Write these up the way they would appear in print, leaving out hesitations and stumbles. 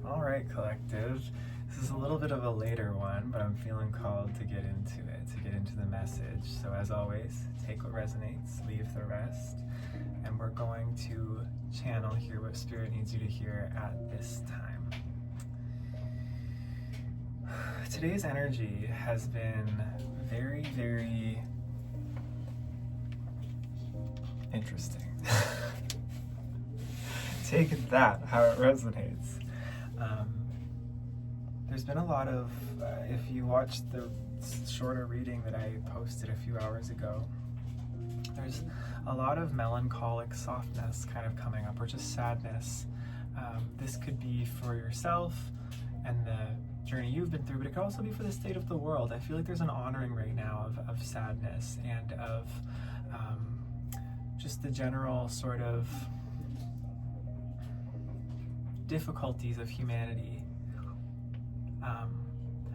All right, collective. This is a little bit of a later one, but I'm feeling called to get into it, to get into the message. So as always, take what resonates, leave the rest, and we're going to channel, hear what Spirit needs you to hear at this time. Today's energy has been very, very interesting. Take that, how it resonates. There's been a lot of, if you watched the shorter reading that I posted a few hours ago, there's a lot of melancholic softness kind of coming up, or just sadness. This could be for yourself and the journey you've been through, but it could also be for the state of the world. I feel like there's an honoring right now of sadness and of just the general sort of difficulties of humanity.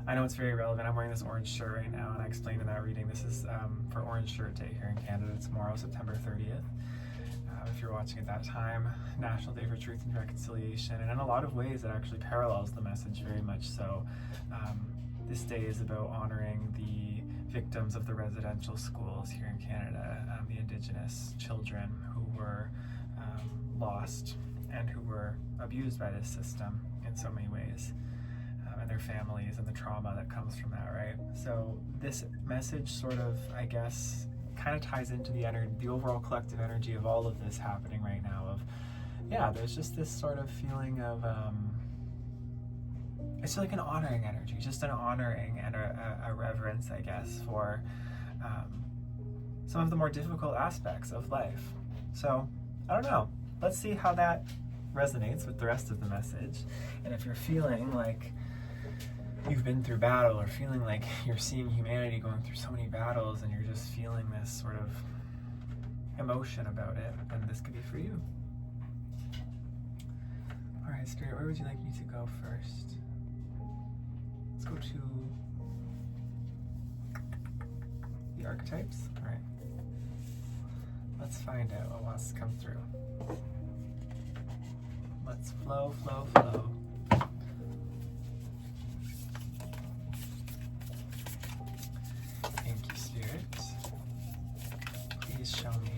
I know it's very relevant. I'm wearing this orange shirt right now, and I explained in that reading, this is for Orange Shirt Day here in Canada. It's tomorrow, September 30th. If you're watching at that time, National Day for Truth and Reconciliation. And in a lot of ways, it actually parallels the message very much so. This day is about honoring the victims of the residential schools here in Canada, the Indigenous children who were lost and who were abused by this system in so many ways, and their families and the trauma that comes from that, right? So this message sort of, I guess, kind of ties into the overall collective energy of all of this happening right now of, yeah, there's just this sort of feeling of, it's like an honoring energy, just an honoring and a reverence, I guess, for some of the more difficult aspects of life. So, I don't know. Let's see how that resonates with the rest of the message. And if you're feeling like you've been through battle, or feeling like you're seeing humanity going through so many battles and you're just feeling this sort of emotion about it, then this could be for you. All right, Spirit, where would you like me to go first? Let's go to the archetypes. All right. Let's find out what wants to come through. Let's flow, flow, flow. Thank you, Spirit. Please show me.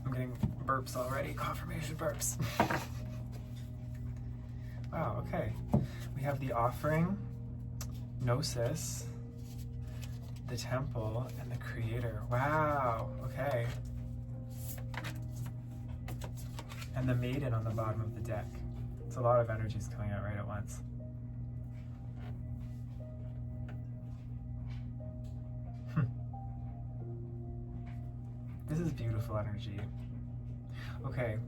I'm getting burps already, confirmation burps. Wow, okay. We have the offering, Gnosis, the temple, and the creator. Wow, okay. And the maiden on the bottom of the deck. It's a lot of energies coming out right at once. This is beautiful energy. Okay.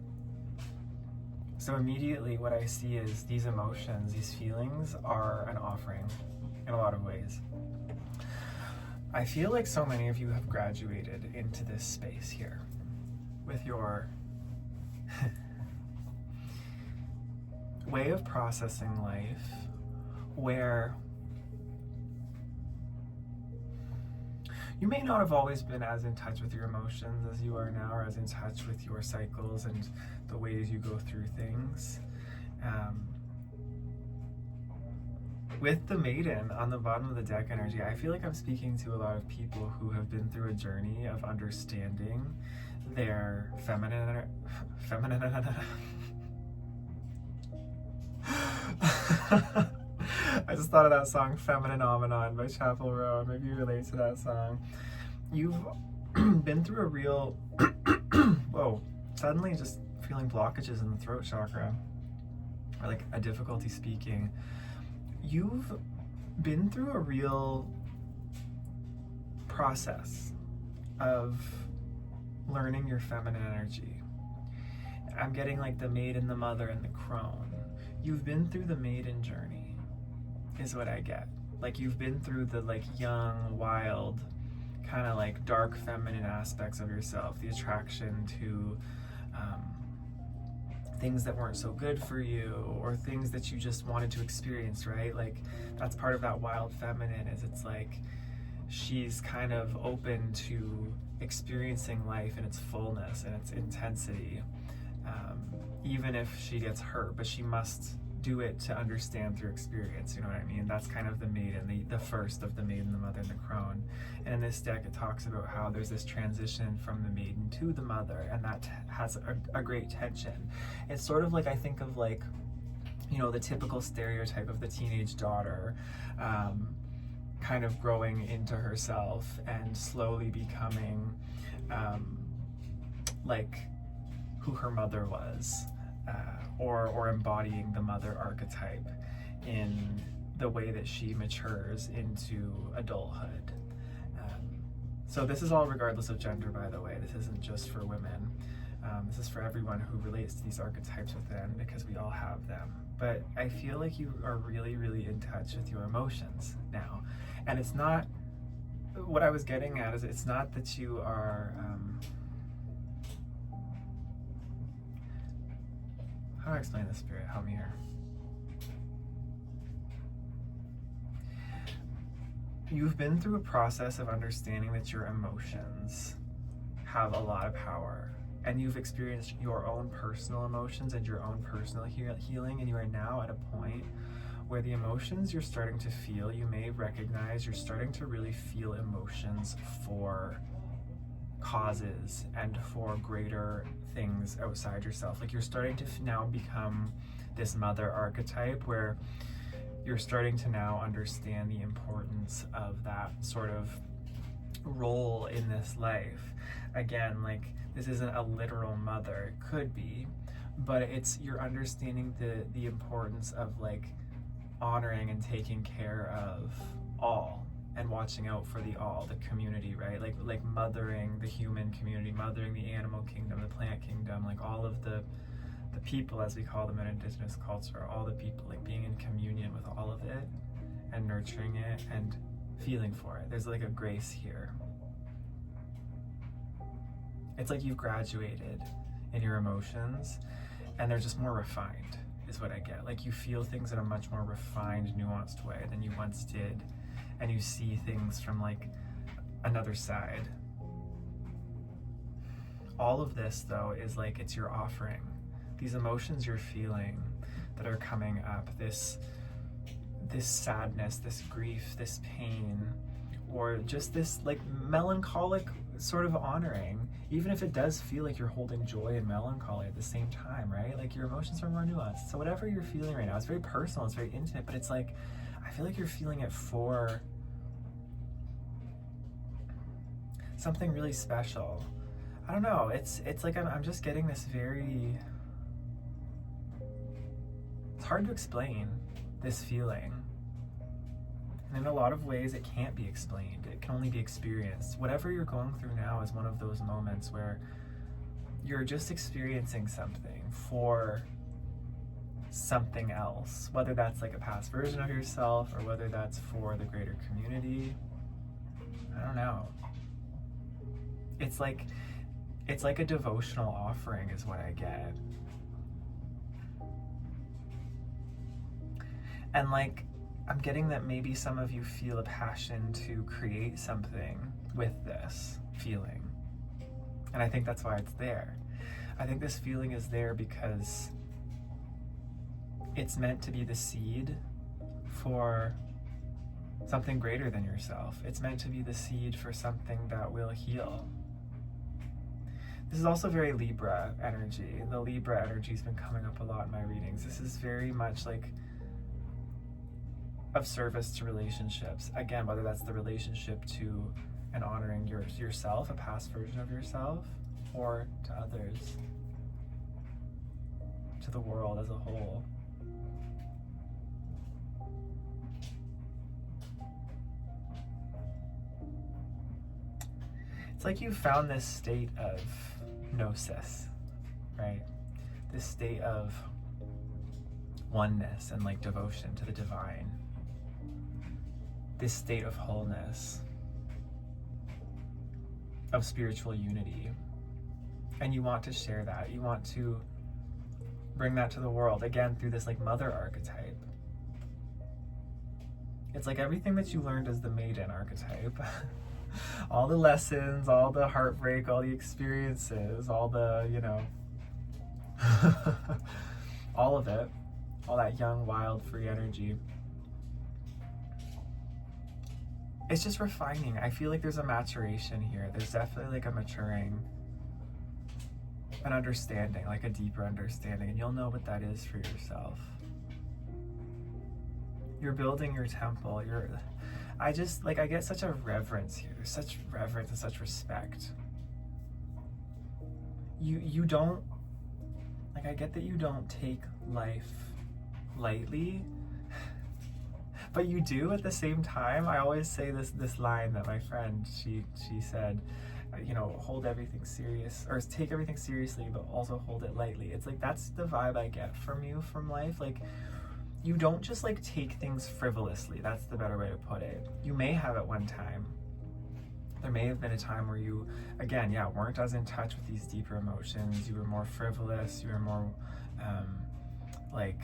So immediately what I see is these emotions, these feelings are an offering in a lot of ways. I feel like so many of you have graduated into this space here with your way of processing life, where you may not have always been as in touch with your emotions as you are now, or as in touch with your cycles and the ways you go through things. With the maiden on the bottom of the deck energy, I feel like I'm speaking to a lot of people who have been through a journey of understanding their feminine I just thought of that song, Feminine Omenon by Chapel Roan. Maybe you relate to that song. You've been through a real, whoa, suddenly just feeling blockages in the throat chakra, or like a difficulty speaking. You've been through a real process of learning your feminine energy. I'm getting like the maiden, the mother, and the crone. You've been through the maiden journey, is what I get. Like you've been through the like young, wild, kind of like dark feminine aspects of yourself, the attraction to things that weren't so good for you, or things that you just wanted to experience, right? Like that's part of that wild feminine, is it's like she's kind of open to experiencing life in its fullness and its intensity. even if she gets hurt, but she must do it to understand through experience, you know what I mean? That's kind of the maiden, the first of the maiden, the mother, and the crone. And in this deck, it talks about how there's this transition from the maiden to the mother, and that has a great tension. It's sort of like, I think of like, you know, the typical stereotype of the teenage daughter, kind of growing into herself and slowly becoming like who her mother was, or embodying the mother archetype in the way that she matures into adulthood. So this is all regardless of gender, by the way. This isn't just for women. This is for everyone who relates to these archetypes within, because we all have them. But I feel like you are really, really in touch with your emotions now. And it's not, what I was getting at is, it's not that you are, how do I explain this, Spirit? Help me here. You've been through a process of understanding that your emotions have a lot of power, and you've experienced your own personal emotions and your own personal healing, and you are now at a point where the emotions you're starting to feel, you may recognize you're starting to really feel emotions for causes and for greater things outside yourself. Like, you're starting to now become this mother archetype where you're starting to now understand the importance of that sort of role in this life. Again, like, this isn't a literal mother, it could be, but it's, you're understanding the importance of like honoring and taking care of all and watching out for the all, the community, right? Like mothering the human community, mothering the animal kingdom, the plant kingdom, like all of the people, as we call them in Indigenous culture, all the people, like being in communion with all of it and nurturing it and feeling for it. There's like a grace here. It's like you've graduated in your emotions and they're just more refined, is what I get. Like, you feel things in a much more refined, nuanced way than you once did, and you see things from like another side. All of this, though, is like, it's your offering. These emotions you're feeling that are coming up, this sadness, this grief, this pain, or just this like melancholic sort of honoring, even if it does feel like you're holding joy and melancholy at the same time, right? Like, your emotions are more nuanced. So whatever you're feeling right now, it's very personal, it's very intimate, but it's like, I feel like you're feeling it for something really special. I don't know, it's like I'm just getting this very, it's hard to explain this feeling. And in a lot of ways, it can't be explained. It can only be experienced. Whatever you're going through now is one of those moments where you're just experiencing something for something else, whether that's like a past version of yourself or whether that's for the greater community. I don't know. It's like a devotional offering is what I get. And like, I'm getting that maybe some of you feel a passion to create something with this feeling. And I think that's why it's there. I think this feeling is there because it's meant to be the seed for something greater than yourself. It's meant to be the seed for something that will heal. This is also very Libra energy. The Libra energy has been coming up a lot in my readings. This is very much like of service to relationships. Again, whether that's the relationship to and honoring yourself, a past version of yourself, or to others, to the world as a whole. It's like you found this state of gnosis, right? This state of oneness and like devotion to the divine. This state of wholeness, of spiritual unity. And you want to share that. You want to bring that to the world, again, through this like mother archetype. It's like everything that you learned as the maiden archetype. All the lessons, all the heartbreak, all the experiences, all the, you know, all of it, all that young, wild, free energy. It's just refining. I feel like there's a maturation here. There's definitely like a maturing, an understanding, like a deeper understanding, and you'll know what that is for yourself. You're building your temple. I get such a reverence here. There's such reverence and such respect. You don't, like, I get that you don't take life lightly, but you do at the same time. I always say this line that my friend, she said, you know, hold everything serious, or take everything seriously, but also hold it lightly. It's like, that's the vibe I get from you, from life. Like, you don't just like take things frivolously. That's the better way to put it. You may have at one time. There may have been a time where you, again, weren't as in touch with these deeper emotions. You were more frivolous. You were more like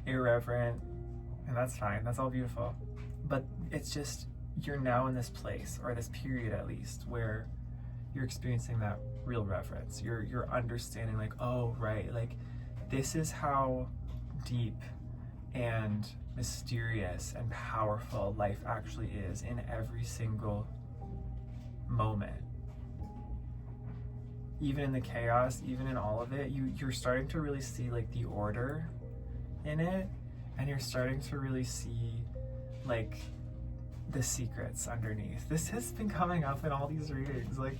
irreverent, and that's fine. That's all beautiful. But it's just, you're now in this place, or this period at least, where you're experiencing that real reverence. You're understanding, like, oh, right, like, this is how deep and mysterious and powerful life actually is in every single moment. Even in the chaos, even in all of it, you're starting to really see like the order in it, and you're starting to really see like the secrets underneath. This has been coming up in all these readings. Like,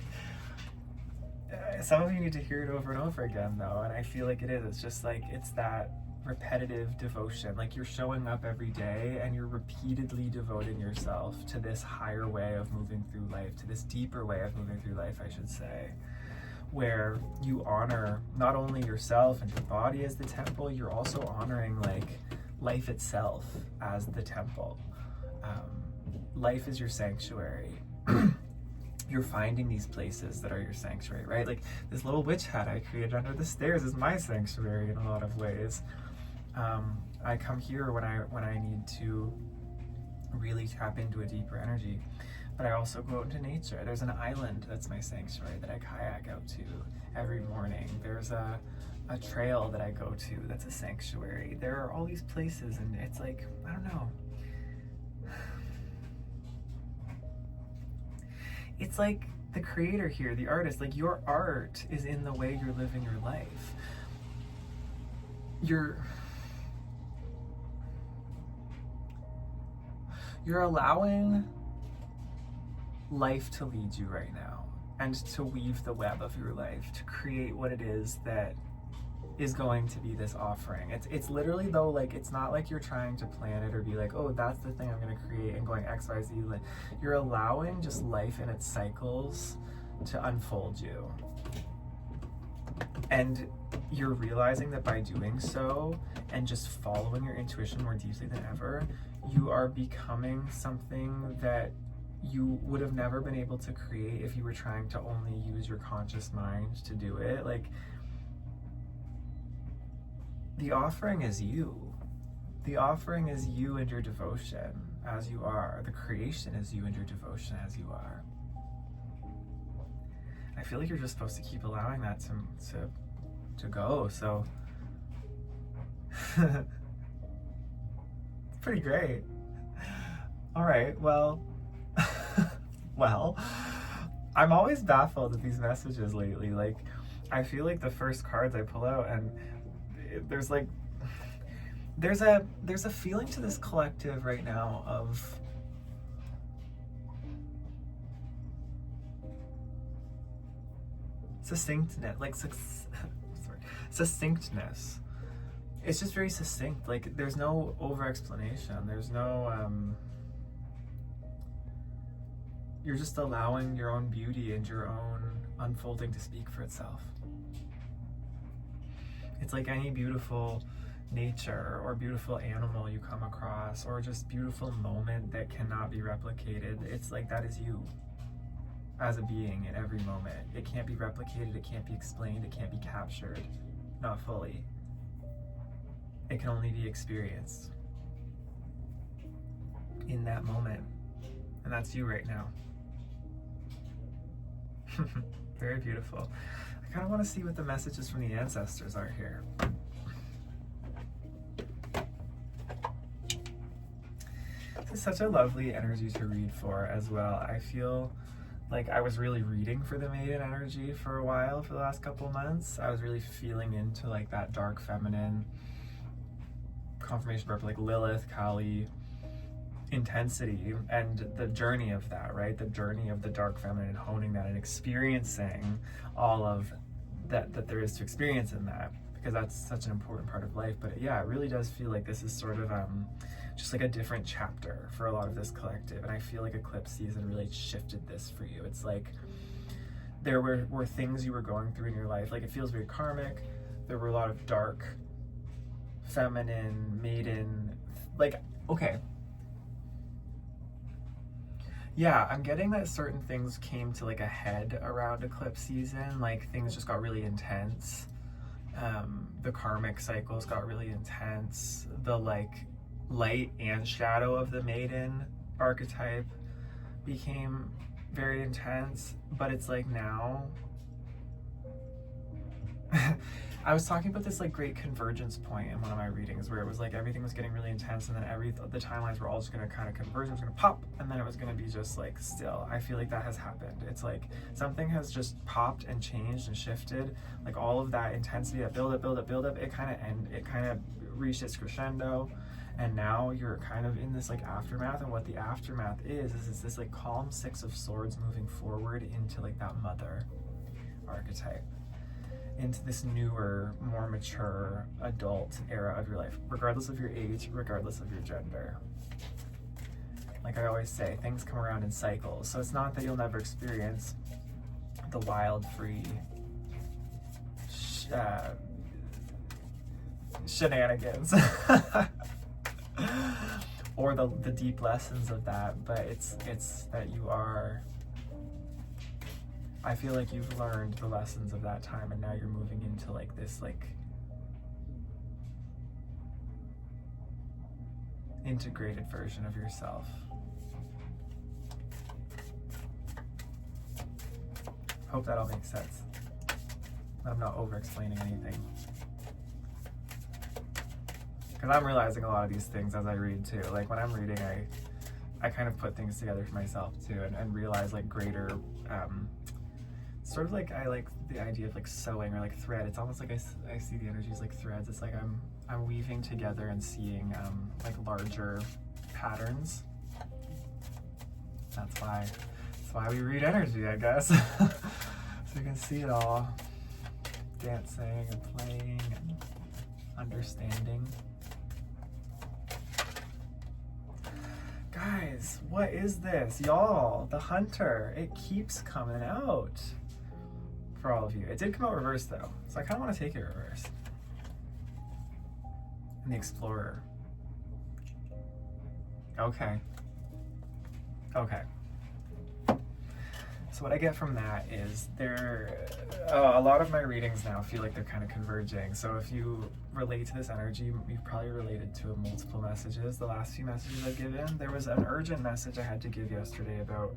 some of you need to hear it over and over again though, and I feel like it is. It's just like, it's that repetitive devotion. Like, you're showing up every day and you're repeatedly devoting yourself to this higher way of moving through life, to this deeper way of moving through life, I should say, where you honor not only yourself and your body as the temple, you're also honoring like life itself as the temple. Life is your sanctuary. You're finding these places that are your sanctuary, right? Like, this little witch hat I created under the stairs is my sanctuary in a lot of ways. I come here when I need to really tap into a deeper energy, but I also go out into nature. There's an island that's my sanctuary that I kayak out to every morning. There's a trail that I go to that's a sanctuary. There are all these places, and it's like, I don't know. It's like the creator here, the artist, like, your art is in the way you're living your life. You're allowing life to lead you right now, and to weave the web of your life, to create what it is that is going to be this offering. It's literally though, like, it's not like you're trying to plan it or be like, oh, that's the thing I'm going to create and going XYZ. Like, you're allowing just life in its cycles to unfold you. And you're realizing that by doing so and just following your intuition more deeply than ever, you are becoming something that you would have never been able to create if you were trying to only use your conscious mind to do it. Like, the offering is you. The offering is you and your devotion as you are. The creation is you and your devotion as you are. I feel like you're just supposed to keep allowing that to go. So it's pretty great. All right, well, I'm always baffled at these messages lately. Like, I feel like the first cards I pull out, and there's a feeling to this collective right now of succinctness. It's just very succinct. Like, there's no over explanation. There's no you're just allowing your own beauty and your own unfolding to speak for itself. It's like any beautiful nature or beautiful animal you come across, or just beautiful moment that cannot be replicated. It's like, that is you as a being in every moment. It can't be replicated, it can't be explained, it can't be captured, not fully. It can only be experienced in that moment. And that's you right now. Very beautiful. I kind of want to see what the messages from the ancestors are here. This is such a lovely energy to read for as well. I feel like I was really reading for the maiden energy for a while, for the last couple months. I was really feeling into like that dark feminine confirmation birth, like Lilith, Kali intensity, and the journey of that, right? The journey of the dark feminine and honing that and experiencing all of that there is to experience in that, because that's such an important part of life. But yeah, it really does feel like this is sort of just like a different chapter for a lot of this collective, and I feel like eclipse season really shifted this for you. It's like there were things you were going through in your life, like it feels very karmic. There were a lot of dark feminine maiden, like, okay, yeah, I'm getting that certain things came to like a head around eclipse season, like things just got really intense. The karmic cycles got really intense. The like light and shadow of the maiden archetype became very intense, but it's like now I was talking about this like great convergence point in one of my readings where it was like everything was getting really intense, and then the timelines were all just going to kind of converge. It was going to pop, and then it was going to be just like still. I feel like that has happened. It's like something has just popped and changed and shifted. Like all of that intensity, that build up, it kind of reached its crescendo, and now you're kind of in this like aftermath. And what the aftermath is it's this like calm Six of Swords moving forward into like that mother archetype, into this newer, more mature adult era of your life, regardless of your age, regardless of your gender. Like I always say, things come around in cycles. So it's not that you'll never experience the wild, free shenanigans or the deep lessons of that, but it's that you are, I feel like you've learned the lessons of that time, and now you're moving into like this like integrated version of yourself. Hope that all makes sense. I'm not over explaining anything, because I'm realizing a lot of these things as I read too. Like when I'm reading, I kind of put things together for myself too, and realize like greater sort of like I like the idea of like sewing or like thread. It's almost like I see the energies like threads. It's like I'm weaving together and seeing like larger patterns. That's why we read energy, I guess. So you can see it all, dancing and playing and understanding. Guys, what is this? Y'all, the Hunter, it keeps coming out for all of you. It did come out reversed though, so I kind of want to take it reversed. And the Explorer. Okay. So what I get from that is a lot of my readings now feel like they're kind of converging. So if you relate to this energy, you've probably related to multiple messages. The last few messages I've given, there was an urgent message I had to give yesterday about,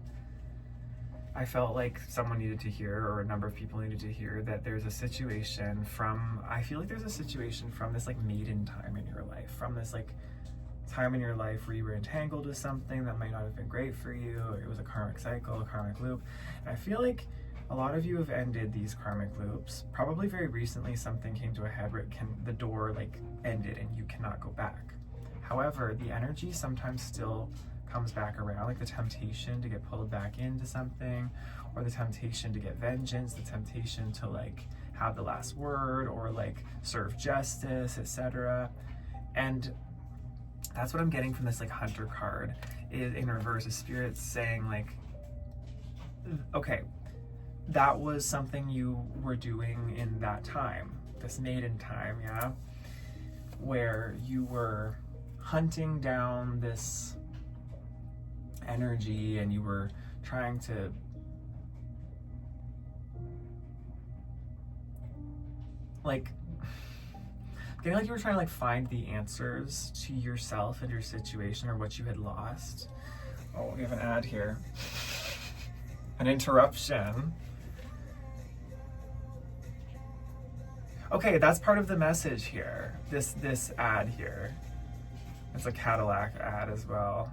I felt like someone needed to hear, or a number of people needed to hear, that there's a situation from, I feel like there's a situation from this like maiden time in your life, from this like time in your life where you were entangled with something that might not have been great for you, or it was a karmic cycle, a karmic loop. And I feel like a lot of you have ended these karmic loops. Probably very recently something came to a head where the door like ended and you cannot go back. However, the energy sometimes still comes back around, like the temptation to get pulled back into something, or the temptation to get vengeance, the temptation to like have the last word, or like serve justice, etc. And that's what I'm getting from this like Hunter card, is in reverse, is Spirit saying like, okay, that was something you were doing in that time, this maiden time, yeah, where you were hunting down this energy and you were trying to like, getting like you were trying to like find the answers to yourself and your situation, or what you had lost. Oh, we have an ad here. An interruption. Okay, that's part of the message here. This ad here. It's a Cadillac ad as well.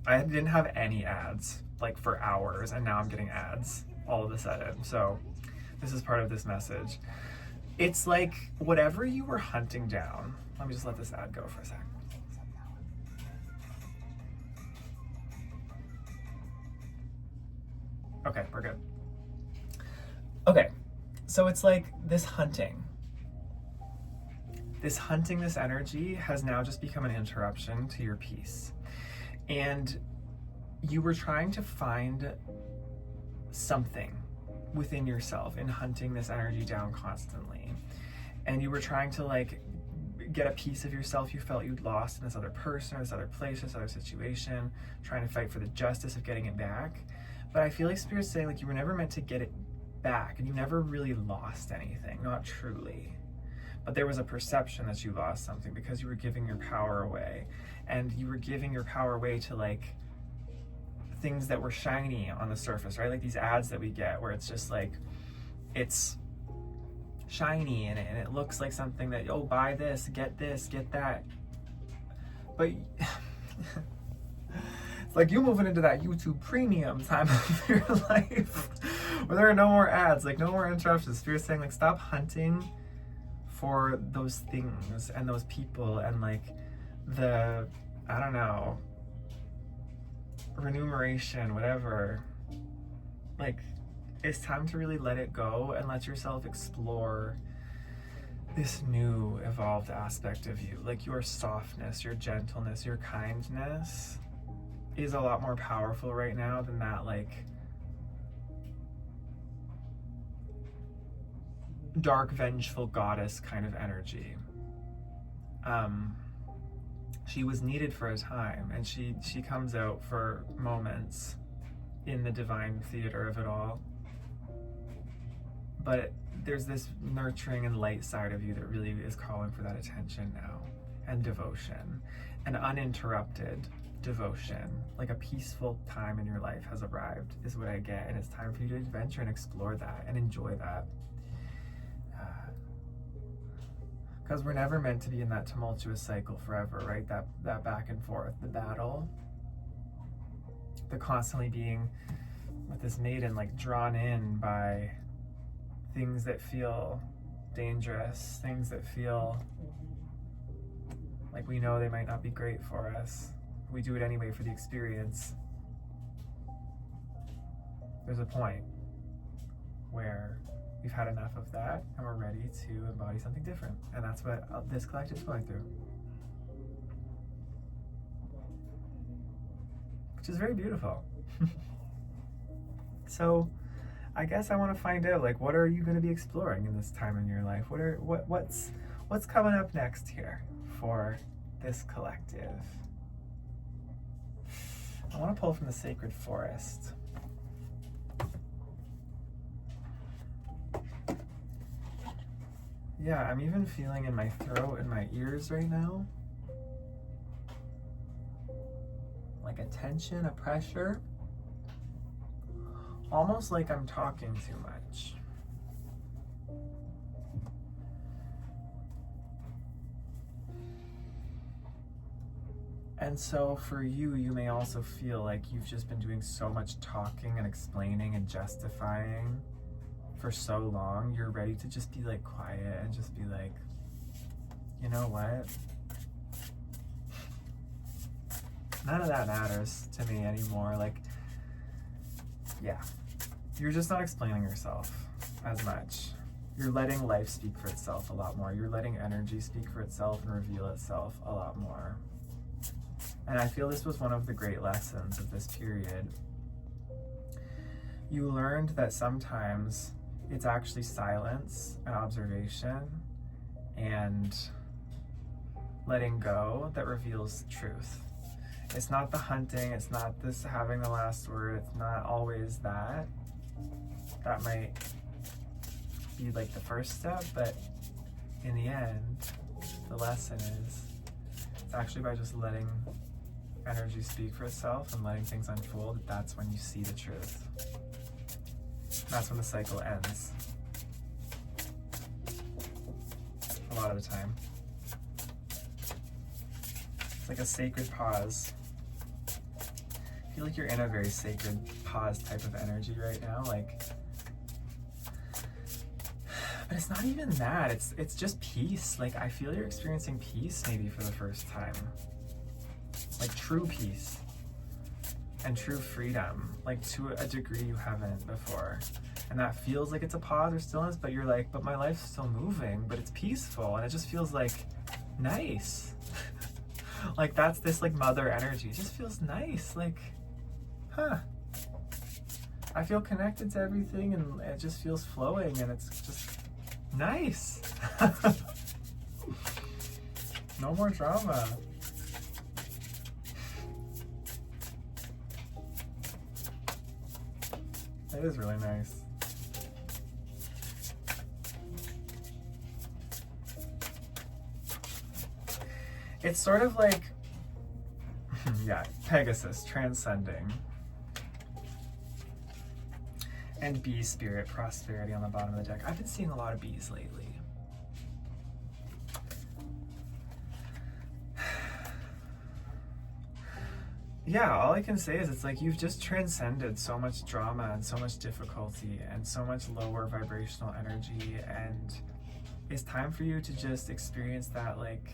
I didn't have any ads like for hours, and now I'm getting ads all of a sudden. So this is part of this message. It's like whatever you were hunting down. Let me just let this ad go for a sec. Okay, we're good. Okay, so it's like this hunting. This energy has now just become an interruption to your peace. And you were trying to find something within yourself in hunting this energy down constantly. And you were trying to like get a piece of yourself you felt you'd lost in this other person or this other place, this other situation, trying to fight for the justice of getting it back. But I feel like Spirit's saying like you were never meant to get it back, and you never really lost anything, not truly. But there was a perception that you lost something because you were giving your power away. And you were giving your power away to like things that were shiny on the surface, right? Like these ads that we get where it's just like, it's shiny and it looks like something that, oh, buy this, get that. But it's like you moving into that YouTube premium time of your life where there are no more ads, like no more interruptions. Spirit's saying like, stop hunting for those things and those people and like the, I don't know, remuneration, whatever. Like, it's time to really let it go and let yourself explore this new evolved aspect of you. Like your softness, your gentleness, your kindness is a lot more powerful right now than that like dark, vengeful goddess kind of energy. She was needed for a time, and she comes out for moments in the divine theater of it all. But there's this nurturing and light side of you that really is calling for that attention now, and devotion, and uninterrupted devotion. Like a peaceful time in your life has arrived, is what I get, and it's time for you to adventure and explore that and enjoy that. Because we're never meant to be in that tumultuous cycle forever, right? That back and forth, the battle, the constantly being with this maiden, like drawn in by things that feel dangerous, things that feel like we know they might not be great for us. We do it anyway for the experience. There's a point where we've had enough of that and we're ready to embody something different. And that's what this collective's going through. Which is very beautiful. So I guess I want to find out, like, what are you going to be exploring in this time in your life? What's coming up next here for this collective? I want to pull from the Sacred Forest. Yeah, I'm even feeling in my throat and my ears right now. Like a tension, a pressure. Almost like I'm talking too much. And so for you, you may also feel like you've just been doing so much talking and explaining and justifying for so long. You're ready to just be like quiet and just be like, you know what? None of that matters to me anymore. Like, yeah, you're just not explaining yourself as much. You're letting life speak for itself a lot more. You're letting energy speak for itself and reveal itself a lot more. And I feel this was one of the great lessons of this period. You learned that sometimes it's actually silence and observation and letting go that reveals truth. It's not the hunting, it's not this having the last word, it's not always that. That might be like the first step, but in the end, the lesson is it's actually by just letting energy speak for itself and letting things unfold, that's when you see the truth. That's when the cycle ends. a lot of the time. It's like a sacred pause. I feel like you're in a very sacred pause type of energy right now, like, but it's not even that, it's just peace. Like, I feel you're experiencing peace maybe for the first time, like true peace and true freedom, like to a degree you haven't before. And that feels like it's a pause or stillness, but you're like, but my life's still moving, but it's peaceful, and it just feels like nice. Like, that's this like mother energy. It just feels nice, like, huh, I feel connected to everything, and it just feels flowing, and it's just nice. No more drama. It is really nice. It's sort of like, yeah, Pegasus, transcending. And bee spirit, prosperity on the bottom of the deck. I've been seeing a lot of bees lately. Yeah, all I can say is it's like you've just transcended so much drama and so much difficulty and so much lower vibrational energy, and it's time for you to just experience that like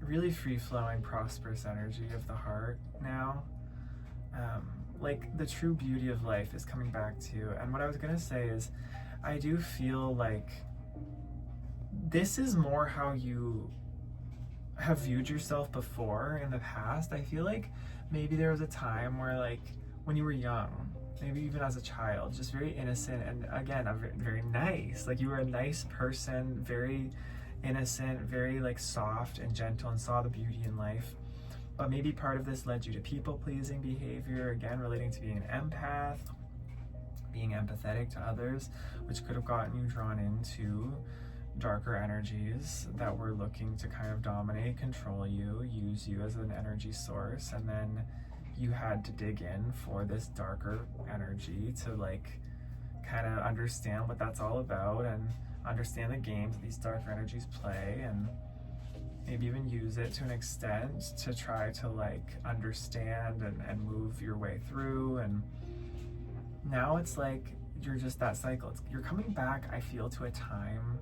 really free-flowing, prosperous energy of the heart now. Like the true beauty of life is coming back to you. And what I was gonna say is, I do feel like this is more how you have viewed yourself before in the past. I feel like maybe there was a time where, like, when you were young, maybe even as a child, just very innocent, and again, very nice. Like, you were a nice person, very innocent, very like soft and gentle, and saw the beauty in life. But maybe part of this led you to people-pleasing behavior, again, relating to being an empath, being empathetic to others, which could have gotten you drawn into darker energies that were looking to kind of dominate, control you, use you as an energy source. And then you had to dig in for this darker energy to like kind of understand what that's all about, and understand the games that these darker energies play, and maybe even use it to an extent to try to like understand and move your way through. And now it's like you're just that cycle. You're coming back, I feel, to a time.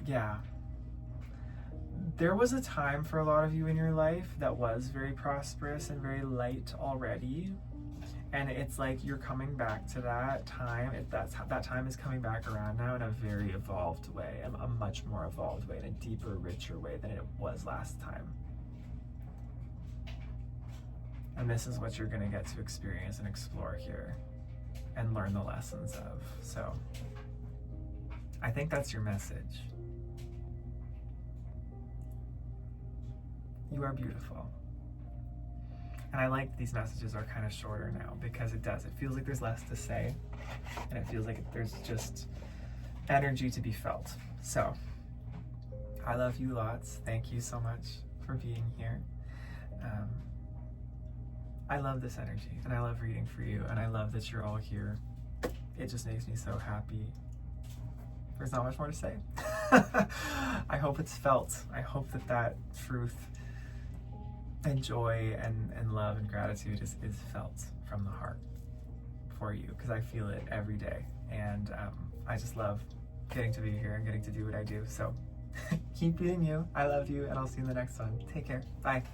Yeah, there was a time for a lot of you in your life that was very prosperous and very light already, and it's like you're coming back to that time. That time is coming back around now in a very evolved way, a much more evolved way, in a deeper, richer way than it was last time. And this is what you're going to get to experience and explore here and learn the lessons of. So I think that's your message. You are beautiful. And I like these messages are kind of shorter now, because it feels like there's less to say, and it feels like there's just energy to be felt. So I love you lots. Thank you so much for being here. I love this energy, and I love reading for you, and I love that you're all here. It just makes me so happy. There's not much more to say. I hope it's felt. I hope that truth and joy and love and gratitude is felt from the heart for you, because I feel it every day. And I just love getting to be here and getting to do what I do. So keep being you. I love you, and I'll see you in the next one. Take care. Bye.